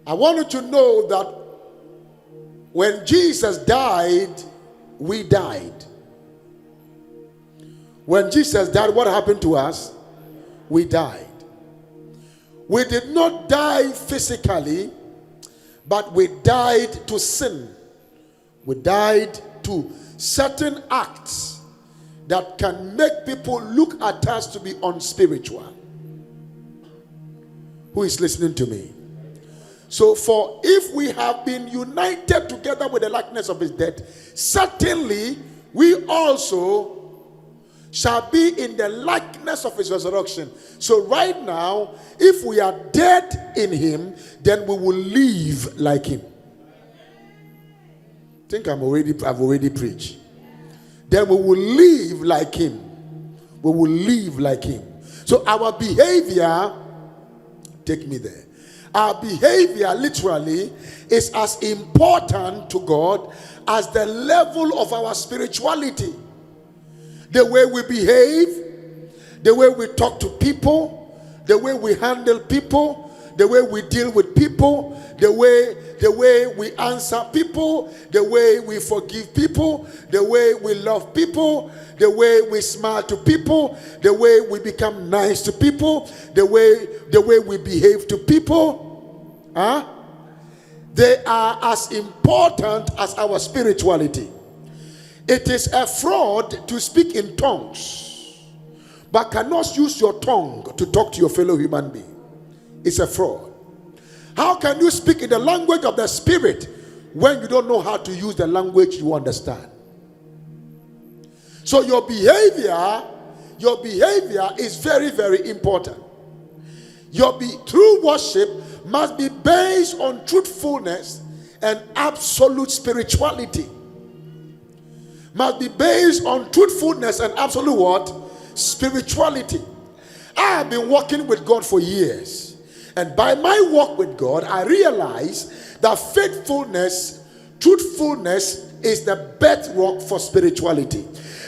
I want you to know that when Jesus died, we died. When Jesus died, what happened to us? We died. We did not die physically, but we died to sin. We died to certain acts that can make people look at us to be unspiritual. Who is listening to me? So for if we have been united together with the likeness of his death, certainly we also shall be in the likeness of his resurrection. So right now, if we are dead in him, then we will live like him. I think I've already preached. Then we will live like him. We will live like him. So our behavior, take me there. Our behavior literally is as important to God as the level of our spirituality. The way we behave, the way we talk to people, the way we handle people, the way we deal with people, the way we answer people, the way we forgive people, the way we love people, the way we smile to people, the way we become nice to people, the way we behave to people. They are as important as our spirituality. It is a fraud to speak in tongues, but cannot use your tongue to talk to your fellow human being. It's a fraud. How can you speak in the language of the Spirit when you don't know how to use the language you understand? So your behavior is very, very important. True worship must be based on truthfulness and absolute spirituality. Must be based on truthfulness and absolute what? Spirituality. I have been walking with God for years. And by my walk with God, I realize that faithfulness, truthfulness is the bedrock for spirituality.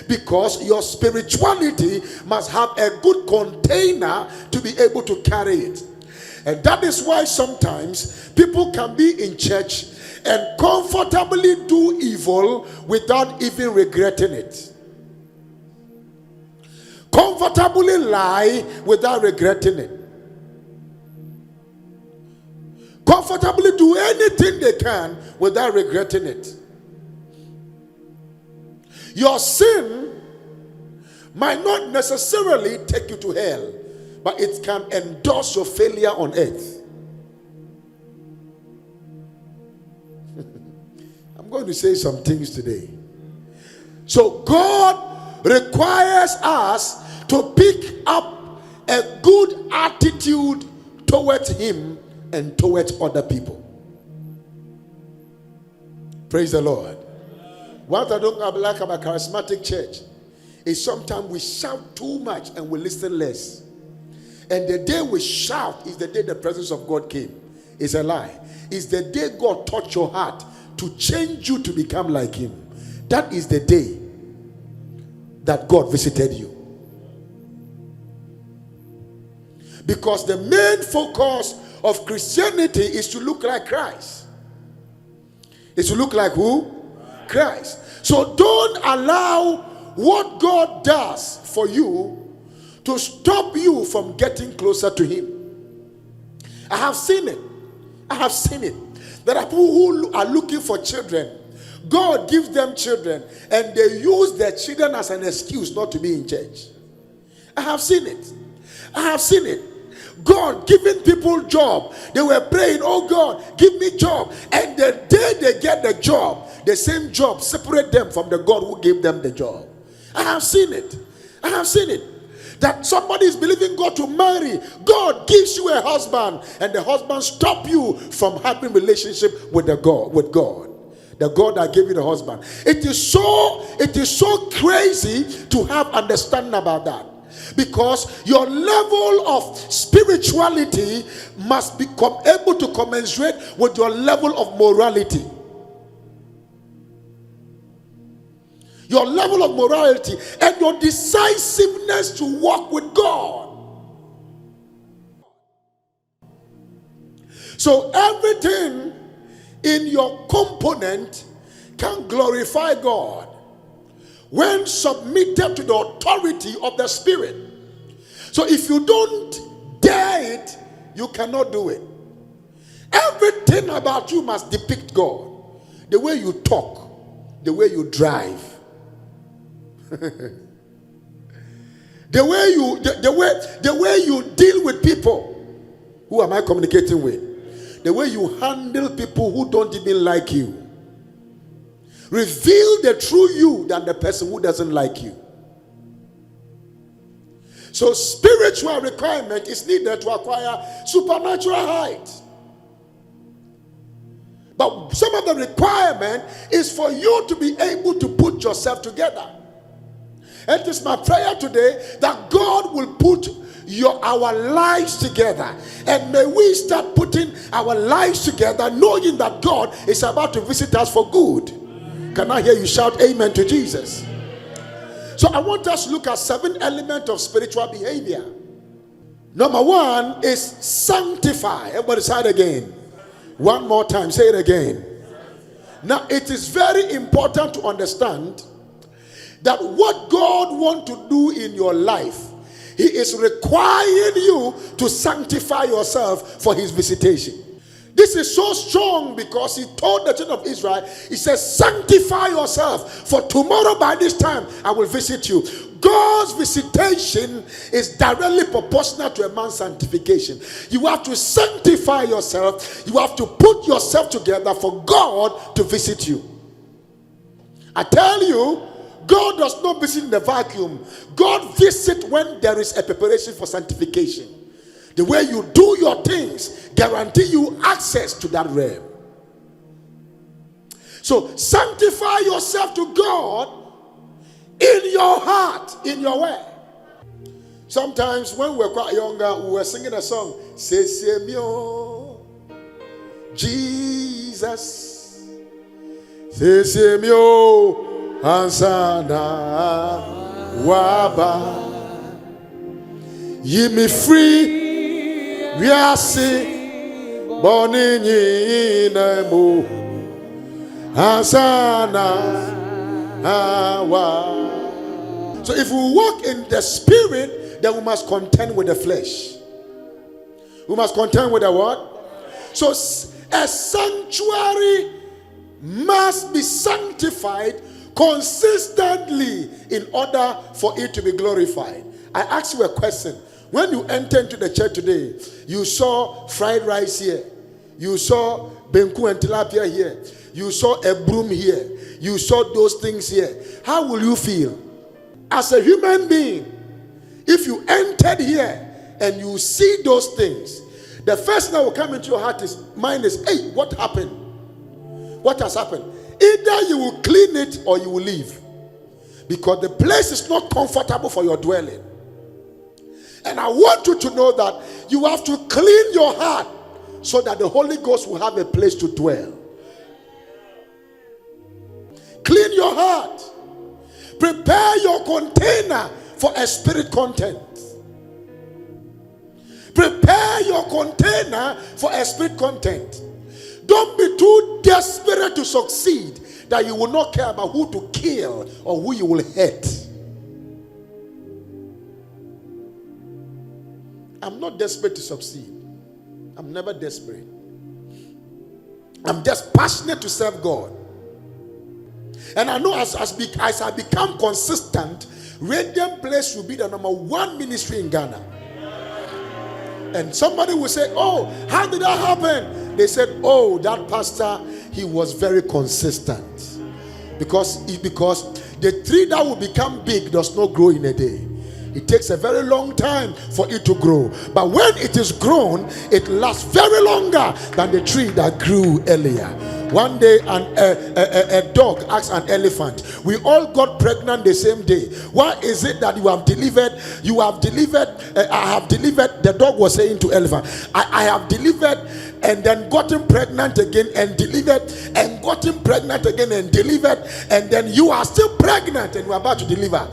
Because your spirituality must have a good container to be able to carry it. And that is why sometimes people can be in church and comfortably do evil without even regretting it. Comfortably lie without regretting it. Comfortably do anything they can without regretting it. Your sin might not necessarily take you to hell, but it can endorse your failure on earth. I'm going to say some things today. So God requires us to pick up a good attitude towards him and towards other people. Praise the Lord. What I don't like about charismatic church is sometimes we shout too much and we listen less. And the day we shout is the day the presence of God came. It's a lie. It's the day God touched your heart to change you to become like him. That is the day that God visited you. Because the main focus of Christianity is to look like Christ. It's to look like who? Christ. So don't allow what God does for you to stop you from getting closer to him. I have seen it. There are people who are looking for children. God gives them children and they use their children as an excuse not to be in church. I have seen it. God giving people job. They were praying, oh God, give me job. And the day they get the job, the same job separate them from the God who gave them the job. I have seen it. That somebody is believing God to marry. God gives you a husband, and the husband stop you from having relationship with God. The God that gave you the husband. It is so crazy to have understanding about that. Because your level of spirituality must become able to commensurate with your level of morality. Your level of morality and your decisiveness to walk with God. So everything in your component can glorify God when submitted to the authority of the Spirit. So if you don't dare it, you cannot do it. Everything about you must depict God. The way you talk, the way you drive, the way you deal with people. Who am I communicating with? The way you handle people who don't even like you. Reveal the true you than the person who doesn't like you. So spiritual requirement is needed to acquire supernatural height. But some of the requirement is for you to be able to put yourself together. It is my prayer today that God will put our lives together, and may we start putting our lives together knowing that God is about to visit us for good. Can I hear you shout amen to Jesus? So I want us to look at 7 elements of spiritual behavior. Number 1 is sanctify. Everybody say it again. One more time, say it again. Now it is very important to understand that what God wants to do in your life, He is requiring you to sanctify yourself for His visitation. This is so strong because He told the children of Israel, He says, sanctify yourself, for tomorrow by this time I will visit you. God's visitation is directly proportional to a man's sanctification. You have to sanctify yourself. You have to put yourself together for God to visit you. I tell you, God does not visit in the vacuum. God visits when there is a preparation for sanctification. The way you do your things guarantee you access to that realm. So sanctify yourself to God in your heart, in your way. Sometimes when we were quite younger, we were singing a song, Sesemio, Jesus, Sesemio, Ansana, Waba, Yimi free. We are see Bonini Nemo Asana Awa. So if we walk in the spirit, then we must contend with the flesh. We must contend with the what? So a sanctuary must be sanctified consistently in order for it to be glorified. I ask you a question. When you enter into the church today, you saw fried rice here. You saw benku and tilapia here. You saw a broom here. You saw those things here. How will you feel? As a human being, if you entered here and you see those things, the first thing that will come into your mind is, hey, what happened? What has happened? Either you will clean it or you will leave. Because the place is not comfortable for your dwelling. And I want you to know that you have to clean your heart so that the Holy Ghost will have a place to dwell. Clean your heart. Prepare your container for a spirit content. Prepare your container for a spirit content. Don't be too desperate to succeed that you will not care about who to kill or who you will hurt. I'm not desperate to succeed. I'm never desperate. I'm just passionate to serve God. And I know as I become consistent, Radiant Place will be the number 1 ministry in Ghana. And somebody will say, oh, how did that happen? They said, oh, that pastor, he was very consistent. Because the tree that will become big does not grow in a day. It takes a very long time for it to grow. But when it is grown, it lasts very longer than the tree that grew earlier. One day, a dog asked an elephant, we all got pregnant the same day. Why is it that you have delivered, I have delivered, the dog was saying to elephant, I have delivered and then gotten pregnant again and delivered and gotten pregnant again and delivered, and then you are still pregnant and you are about to deliver.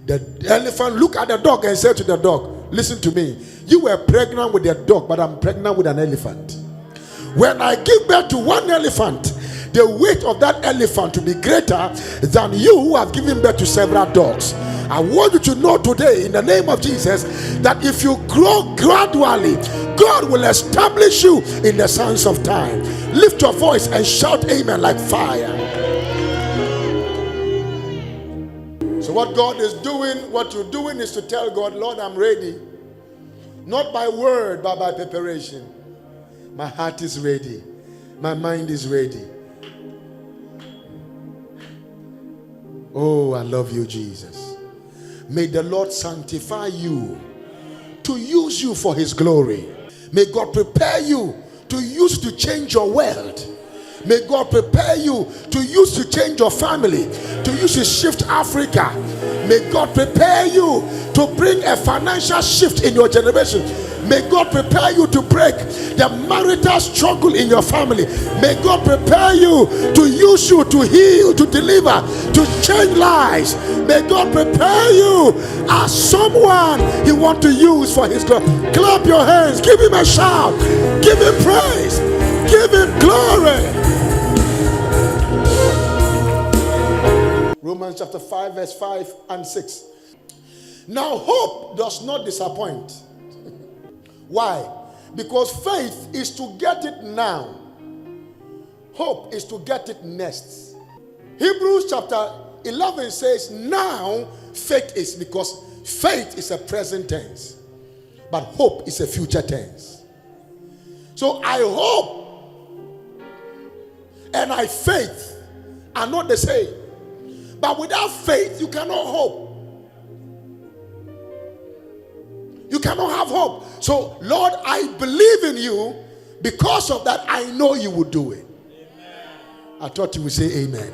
The elephant looked at the dog and said to the dog, listen to me, you were pregnant with a dog, but I'm pregnant with an elephant. When I give birth to one elephant, the weight of that elephant will be greater than you who have given birth to several dogs. I want you to know today, in the name of Jesus, that if you grow gradually, God will establish you in the sands of time. Lift your voice and shout amen like fire. So what God is doing, what you're doing is to tell God, Lord, I'm ready. Not by word, but by preparation. My heart is ready. My mind is ready. Oh, I love you, Jesus. May the Lord sanctify you to use you for his glory. May God prepare you to use to change your world. May God prepare you to use to change your family, to use to shift Africa. May God prepare you to bring a financial shift in your generation. May God prepare you to break the marital struggle in your family. May God prepare you to use you to heal, to deliver, to change lives. May God prepare you as someone he wants to use for his glory. Clap your hands, give him a shout, give him praise, give him glory. Romans chapter 5 verse 5 and 6. Now hope does not disappoint. Why? Because faith is to get it now. Hope is to get it next. Hebrews chapter 11 says now faith is, because faith is a present tense, but hope is a future tense. So I hope and I faith are not the same. But without faith, you cannot hope. You cannot have hope. So, Lord, I believe in you. Because of that, I know you will do it. Amen. I thought you would say amen. Amen.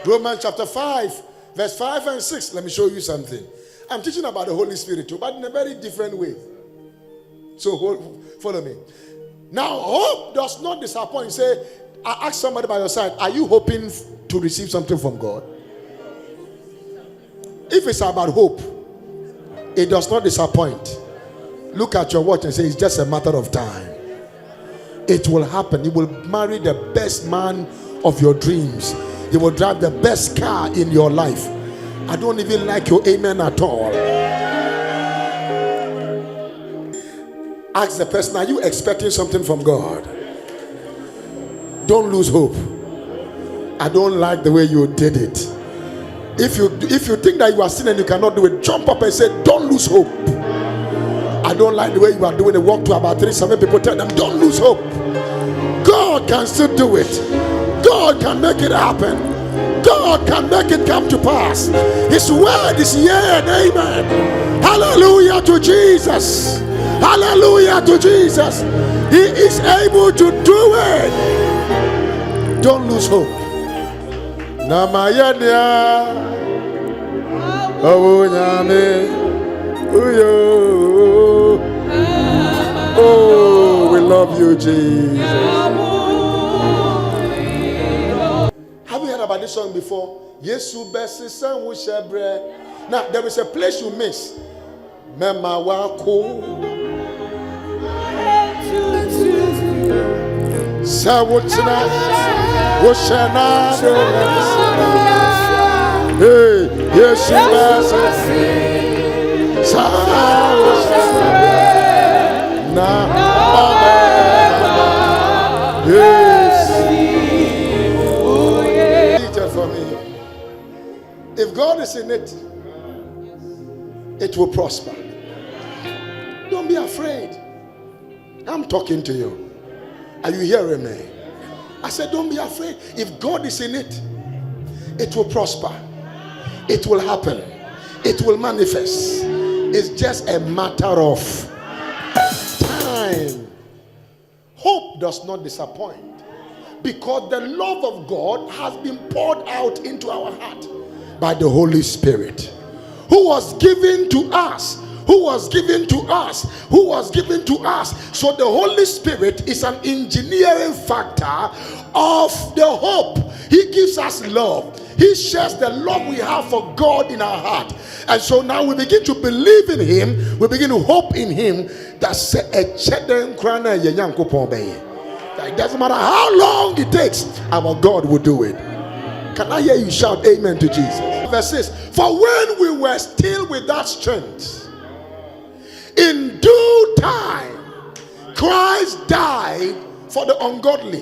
Romans chapter 5, verse 5 and 6. Let me show you something. I'm teaching about the Holy Spirit too, but in a very different way. So, follow me. Now, hope does not disappoint. Say, I ask somebody by your side, are you hoping to receive something from God? If it's about hope, it does not disappoint. Look at your watch and say, it's just a matter of time. It will happen. You will marry the best man of your dreams. You will drive the best car in your life. I don't even like your amen at all. Ask the person, are you expecting something from God? Don't lose hope. I don't like the way you did it. If you think that you are sinning and you cannot do it, jump up and say, don't lose hope. I don't like the way you are doing it. Walk to about 3-7 people, tell them, don't lose hope. God can still do it. God can make it happen. God can make it come to pass. His word is yea and amen. Hallelujah to Jesus. Hallelujah to Jesus. He is able to do it. Don't lose hope. Namayania Awunyame Uyo. Oh, we love you, Jesus. Have you heard about this song before? Yesu besi san wo shebre. Now there is a place you miss. Mema wako Sawotina Woshana. Hey, yes, for me. If God is in it, it will prosper. Don't be afraid. I'm talking to you. Are you hearing me? I said, don't be afraid. If God is in it, it will prosper. It will happen. It will manifest. It's just a matter of time. Hope does not disappoint, because the love of God has been poured out into our heart by the Holy Spirit, who was given to us. Who was given to us? Who was given to us? So the Holy Spirit is an engineering factor of the hope. He gives us love. He shares the love we have for God in our heart. And so now we begin to believe in him. We begin to hope in him. That's a It doesn't matter how long it takes, our God will do it. Can I hear you shout amen to Jesus? Verse 6. For when we were still without strength, in due time, Christ died for the ungodly.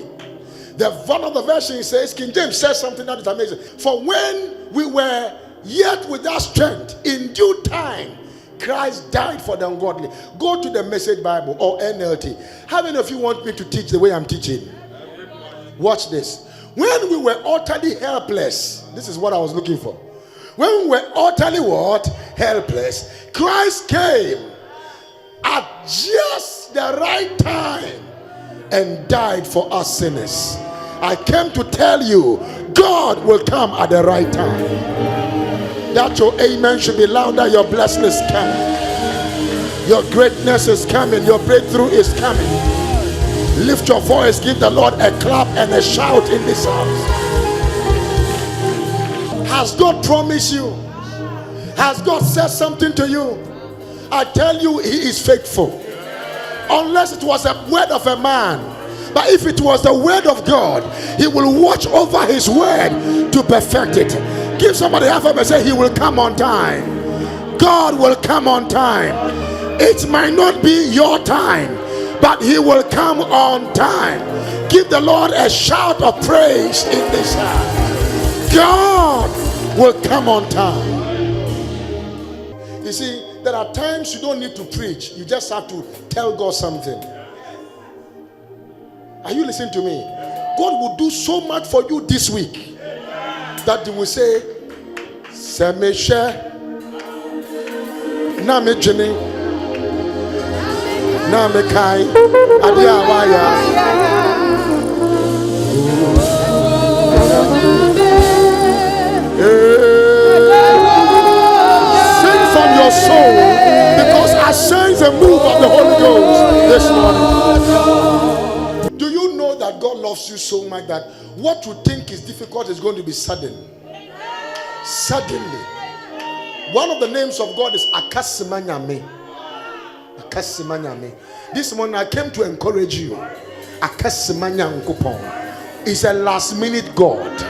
One of the versions says, King James says something that is amazing. For when we were yet without strength, in due time, Christ died for the ungodly. Go to the Message Bible or NLT. How many of you want me to teach the way I'm teaching? Watch this. When we were utterly helpless, this is what I was looking for. When we were utterly what? Helpless, Christ came at just the right time and died for us sinners. I came to tell you, God will come at the right time. That your amen should be louder. Your blessing is coming. Your greatness is coming. Your breakthrough is coming. Lift your voice. Give the Lord a clap and a shout in this house. Has God promised you? Has God said something to you? I tell you, He is faithful. Unless it was a word of a man. But if it was the word of God, He will watch over His word to perfect it. Give somebody half of and say, He will come on time. God will come on time. It might not be your time, but He will come on time. Give the Lord a shout of praise in this house. God will come on time. You see, there are times you don't need to preach. You just have to tell God something. Are you listening to me? God will do so much for you this week that He will say, Semeshe Name Jenny Name Kai Adiawaya. Sing from your soul, because I sense a move of the Holy Ghost this morning. Do you know that God loves you so much that what you think is difficult is going to be sudden? Suddenly. One of the names of God is Akasimanyame. Akasimanyame. This morning I came to encourage you. Akasimanyangupon is a last minute God.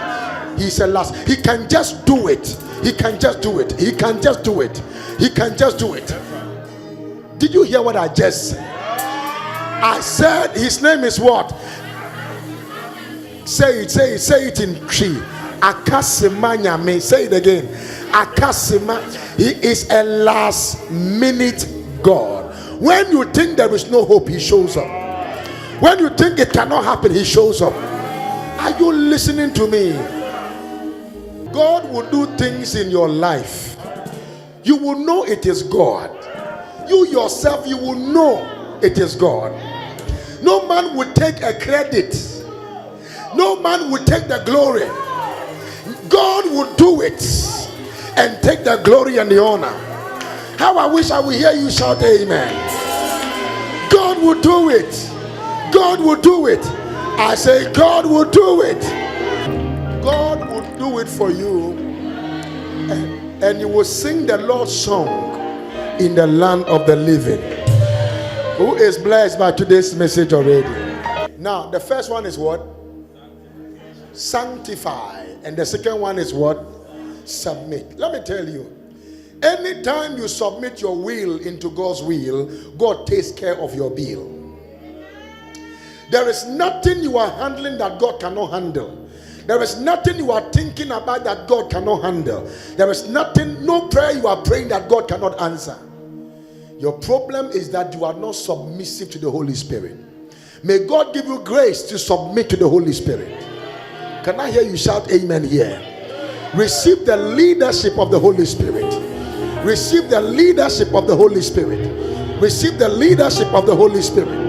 He's a last. He can just do it. He can just do it. He can just do it. He can just do it. Did you hear what I just said? I said His name is what? Say it in tree. Akasimanyame. Say it again. Akasima. He is a last minute God. When you think there is no hope, He shows up. When you think it cannot happen, He shows up. Are you listening to me? God will do things in your life. You will know it is God. You yourself, you will know it is God. No man will take a credit. No man will take the glory. God will do it and take the glory and the honor. How I wish I would hear you shout amen. God will do it. God will do it. I say God will do it. God will do it for you, and you will sing the Lord's song in the land of the living. Who is blessed by today's message already? Now, the first one is what? Sanctify. And the second one is what? Submit. Let me tell you, anytime you submit your will into God's will, God takes care of your bill. There is nothing you are handling that God cannot handle. There is nothing you are thinking about that God cannot handle. There is nothing, no prayer you are praying that God cannot answer. Your problem is that you are not submissive to the Holy Spirit. May God give you grace to submit to the Holy Spirit. Can I hear you shout amen here? Receive the leadership of the Holy Spirit. Receive the leadership of the Holy Spirit. Receive the leadership of the Holy Spirit.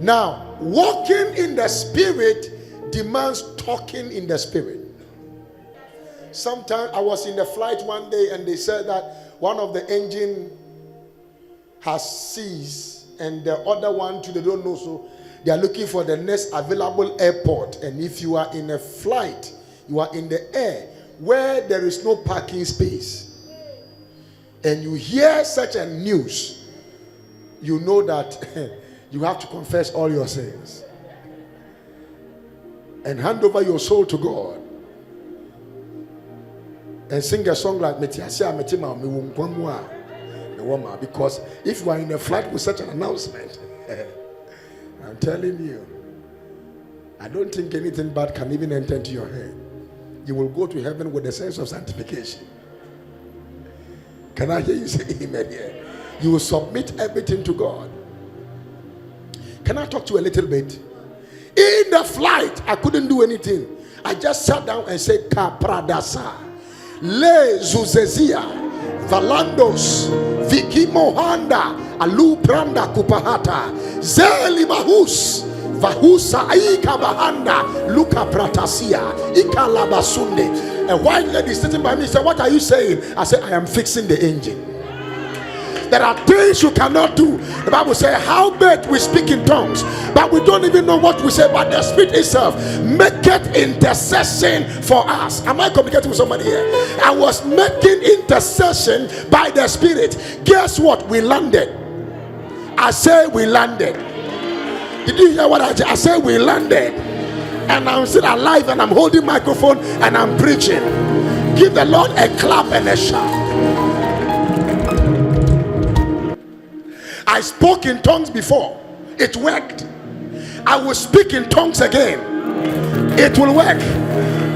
Now, walking in the Spirit demands talking in the Spirit. Sometimes I was in the flight one day and they said that one of the engine has ceased and the other one too, they don't know, so they are looking for the next available airport. And if you are in a flight, you are in the air where there is no parking space, and you hear such a news, you know that you have to confess all your sins and hand over your soul to God and sing a song like Metiasia Metima Miwumkwamwa. Because if you are in a flight with such an announcement, I'm telling you, I don't think anything bad can even enter into your head. You will go to heaven with a sense of sanctification. Can I hear you say amen here? You will submit everything to God. Can I talk to you a little bit? In the flight, I couldn't do anything. I just sat down and said, Kapradasa, Le Zuzezia, Valandos, Viki Mohanda, Alu Pranda Kupahata, Zeli Mahus, Vahusa Aika Bahanda, Luka Pratasia, Ika Labasunde. A white lady sitting by me said, what are you saying? I said, I am fixing the engine. There are things you cannot do. The Bible says, how bad we speak in tongues, but we don't even know what we say. But the Spirit itself maketh intercession for us. Am I communicating with somebody here? I was making intercession by the Spirit. Guess what? We landed. I say we landed. Did you hear what I said? I said we landed. And I'm still alive and I'm holding microphone and I'm preaching. Give the Lord a clap and a shout. I spoke in tongues before. It worked. I will speak in tongues again. It will work.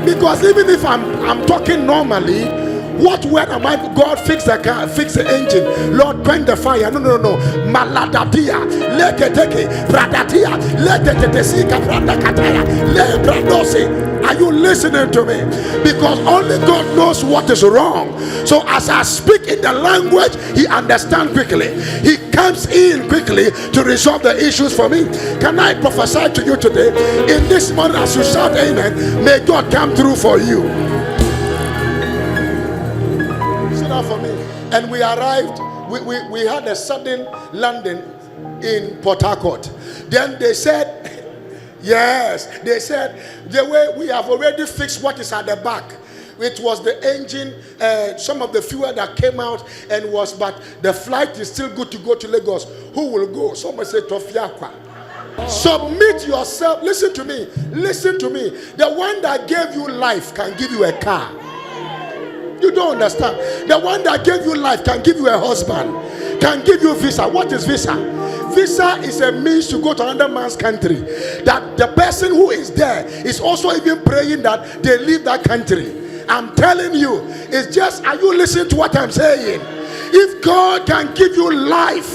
Because even if I'm talking normally, what word am I? God, fix the car, fix the engine. Lord, quench the fire. No. Maladatia, leketeke, bradatia, letetetesika, brandakataya, lebradose. Are you listening to me? Because only God knows what is wrong. So as I speak in the language, He understands quickly. He comes in quickly to resolve the issues for me. Can I prophesy to you today? In this morning, as you shout amen, may God come through for you. For me. And we arrived, we had a sudden landing in Port Harcourt. Then they said, yes, they said, the way we have already fixed what is at the back. It was the engine, some of the fuel that came out and was, but the flight is still good to go to Lagos. Who will go? Someone said, Tofiakwa. Submit yourself. Listen to me. The one that gave you life can give you a car. You don't understand. The one that gave you life can give you a husband, can give you visa. What is visa? Visa is a means to go to another man's country. That the person who is there is also even praying that they leave that country. I'm telling you, it's just, are you listening to what I'm saying? If God can give you life,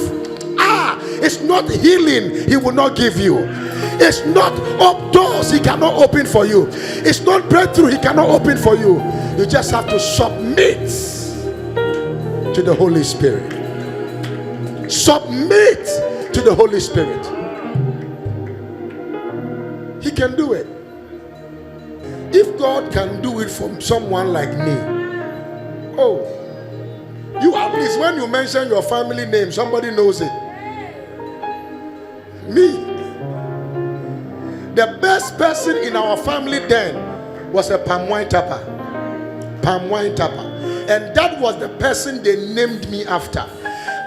it's not healing He will not give you. It's not up doors He cannot open for you. It's not breakthrough He cannot open for you. You just have to submit to the Holy Spirit. Submit to the Holy Spirit. He can do it. If God can do it for someone like me, you at least when you mention your family name, somebody knows it. Me. The best person in our family then was a palm wine tapper. And that was the person they named me after.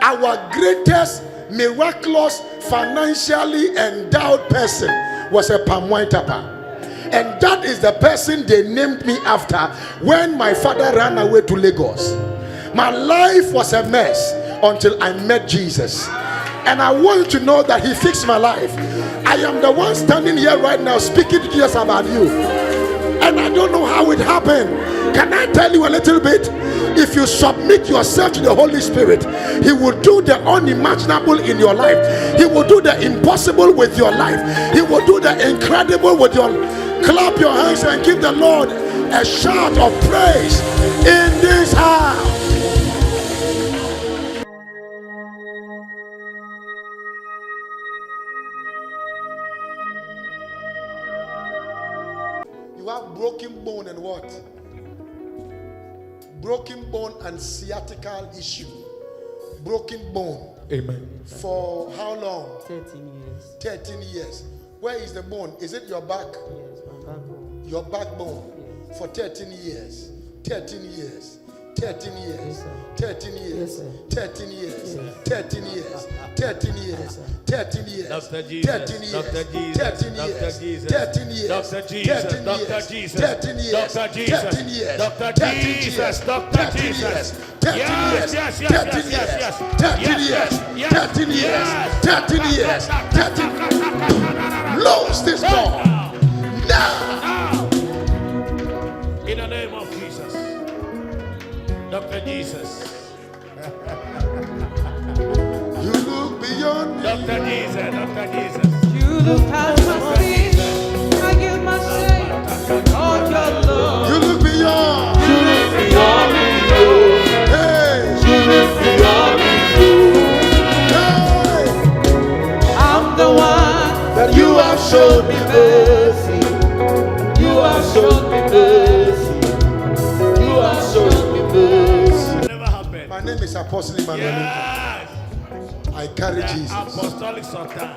Our greatest, miraculous, financially endowed person was a palm wine tapper. And that is the person they named me after when my father ran away to Lagos. My life was a mess until I met Jesus. And I want you to know that He fixed my life. I am the one standing here right now speaking to Jesus about you. And I don't know how it happened. Can I tell you a little bit? If you submit yourself to the Holy Spirit, He will do the unimaginable in your life. He will do the impossible with your life. He will do the incredible with your life. Clap your hands and give the Lord a shout of praise in this house. You have broken bone and what? Broken bone and sciatica issue. Broken bone. Amen. For how long? 13 years. 13 years. Where is the bone? Is it your back? Yes, my backbone. Your backbone. Yes. For 13 years. 13 years. 13 years. Yes, sir. 13 years. Yes, sir. 13 years. Yes. 13 years. 13 years. 13 years. Dr. Jesus. 13 years. Dr. Jesus. 13 Dr. years. Jesus. 13 years. Dr. Jesus. 13 Dr. years. Jesus. 13 years. Dr. Jesus. 13 years. Dr. 13 Jesus. years. Dr. 13 Jesus. years. 13 years. Yes, 13 years. 13 years. 13 years. 13 years. 13 years. Lose this ball. Now. In the name of Jesus. Dr. Jesus. You look beyond me. Dr. Jesus. Dr. Jesus. You look past my feet. I give my shame. All your love. You look beyond. You look beyond me. Hey. You look beyond me. Hey. I'm the one that you have shown me mercy. You have shown me mercy. You have shown me mercy. Never happened. My name is Apostle Emmanuel Nkum. Yes. I carry The Jesus. Apostolic Sultan.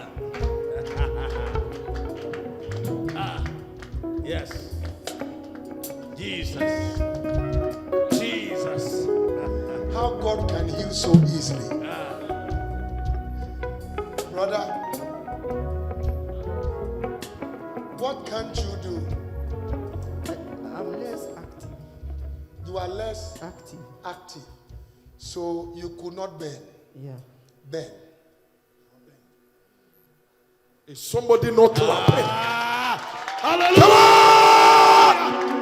Yes. Jesus. Jesus. How God can heal so easily. Brother, what can't you do? I'm less active. You are less Active. active. So you could not bend. Yeah. Bend. Is somebody not clapping? Hallelujah!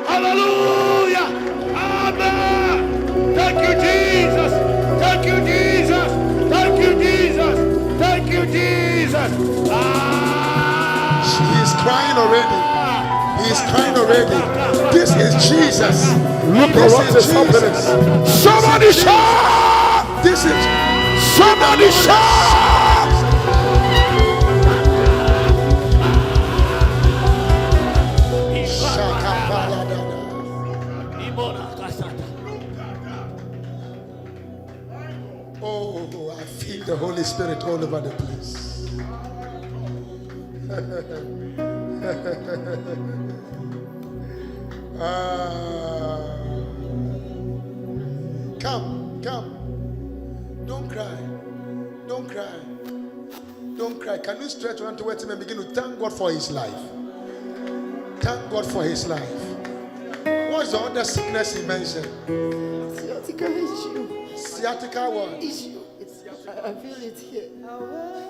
Hallelujah! Amen! Thank you, Jesus! Thank you, Jesus! Thank you, Jesus! Thank you, Jesus! He is crying already. He is crying already. This is Jesus. Look at This what is is happening. Jesus. Somebody shout! This is Somebody shout! Oh, I feel the Holy Spirit all over the place. Come. Don't cry. Don't cry. Don't cry. Can you stretch around towards him and begin to thank God for his life? Thank God for his life. What's the other sickness he mentioned? Sciatica issue. Sciatica what? Issue. I feel it here.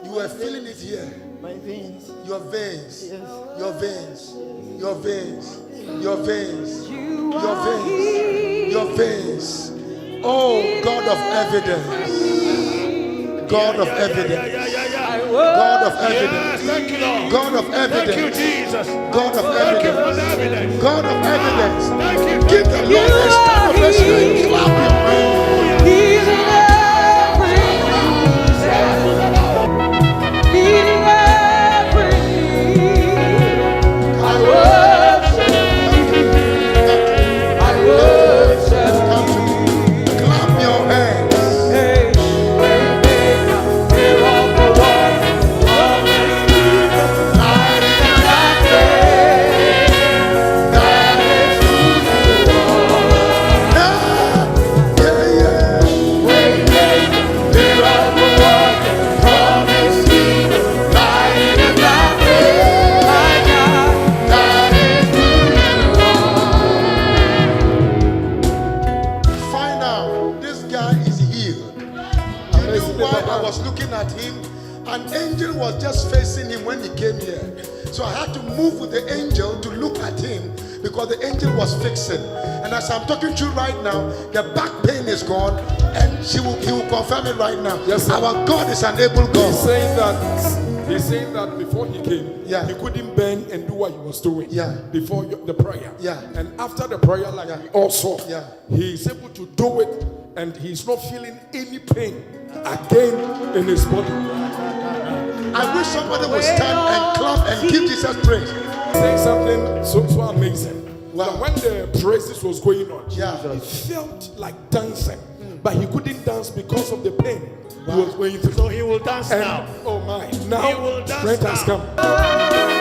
You were feeling it here. My veins. Your veins. Yes. Your veins. Your veins. Your veins. You Your are veins. here. Your veins. Oh, God of evidence. God of evidence. God of evidence. Thank you, Lord. God of Thank you, evidence. Jesus. God of Thank you for the evidence. evidence. God of evidence. Thank you. Give the Lord a stand ovation. Clap your hands. He's in everything. Leading everything. I worship you. I worship you. Clap your hands. Hey, waymaker, miracle worker, promise keeper, light in the darkness. That is who you are. Yeah. Waymaker, miracle worker, promise keeper, light in the darkness. My God, that is who you are. Find out this guy is healed. You knew why I was looking at him. An angel was just facing him when he came here. So I had to move with the angel to look at him because the angel was fixing. And as I'm talking to you right now, the back pain is gone and he will confirm it right now. Yes, sir. Our God is an able God. He's saying that before he came, Yeah. he couldn't bend and do what he was doing Yeah. before the prayer. Yeah. And after the prayer, like Yeah. we all saw, Yeah. he's able to do it and he's not feeling any pain again in his body. I wish somebody would stand and clap and give Jesus praise. Saying something so amazing. Wow. That when the praises was going on, Yeah. he felt like dancing, but he couldn't dance because of the pain he was going through. So he will dance And now. oh my, He now will dance strength has now. come.